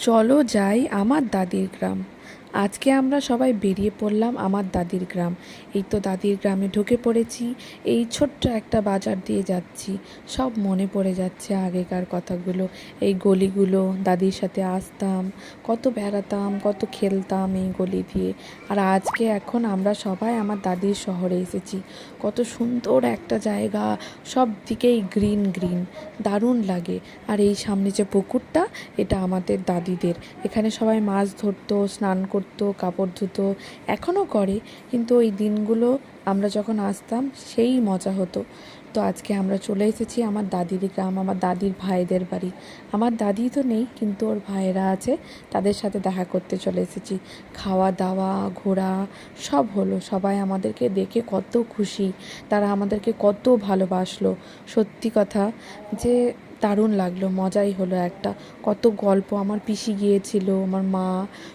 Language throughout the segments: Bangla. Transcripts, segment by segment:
চলো যাই আমার দাদির গ্রাম। আজকে আমরা সবাই বেরিয়ে পড়লাম আমার দাদির গ্রাম। এই তো দাদির গ্রামে ঢুকে পড়েছি। এই ছোট্ট একটা বাজার দিয়ে যাচ্ছি। সব মনে পড়ে যাচ্ছে আগেকার কথাগুলো। এই গলিগুলো, দাদির সাথে আসতাম, কত বেড়াতাম, কত খেলতাম এই গলি দিয়ে। আর আজকে এখন আমরা সবাই আমার দাদির শহরে এসেছি। কত সুন্দর একটা জায়গা, সব দিকেই গ্রিন গ্রিন, দারুণ লাগে। আর এই সামনে যে পুকুরটা, এটা আমাদের দাদিদের। এখানে সবাই মাছ ধরতো, স্নান করতো, কাপড় ধুতো, এখনও করে। কিন্তু ওই দিনগুলো আমরা যখন আসতাম সেই মজা হতো। তো আজকে আমরা চলে এসেছি আমার দাদির গ্রাম, আমার দাদির ভাইদের বাড়ি। আমার দাদি তো নেই, কিন্তু ওর ভাইয়েরা আছে, তাদের সাথে দেখা করতে চলে এসেছি। খাওয়া দাওয়া, ঘোরা সব হলো। সবাই আমাদেরকে দেখে কত খুশি, তারা আমাদেরকে কত ভালোবাসলো। সত্যি কথা যে দারুণ লাগলো, মজাই হলো একটা। কত গল্প, আমার পিসি গিয়েছিল, আমার মা,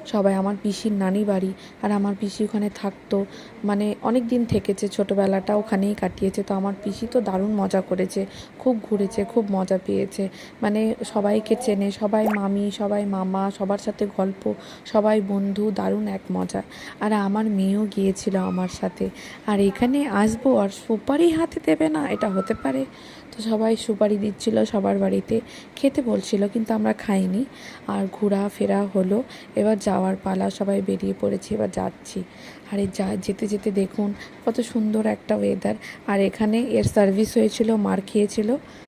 সবাই, আমার পিসির নানি বাড়ি। আর আমার পিসি ওখানে থাকতো, মানে অনেক দিন থেকেছে, ছোটোবেলাটা ওখানেই কাটিয়েছে। তো আমার পিসি তো দারুণ মজা করেছে, খুব ঘুরেছে, খুব মজা পেয়েছে। মানে সবাইকে চেনে, সবাই মামি, সবাই মামা, সবার সাথে গল্প, সবাই বন্ধু, দারুণ এক মজা। আর আমার মেয়েও গিয়েছিল আমার সাথে। আর এখানে আসবো আর সুপারি হাতে দেবে না, এটা হতে পারে? তো সবাই সুপারি দিচ্ছিল সবার বাড়িতে, খেতে বলছিল, কিন্তু আমরা খাইনি। আর ঘোরাফেরা হলো, এবার যাওয়ার পালা, সবাই বেরিয়ে পড়েছি, এবার যাচ্ছি। আর এই যেতে যেতে দেখুন কত সুন্দর একটা ওয়েদার। আর এখানে এর সার্ভিস হয়েছিল, মার খেয়েছিল।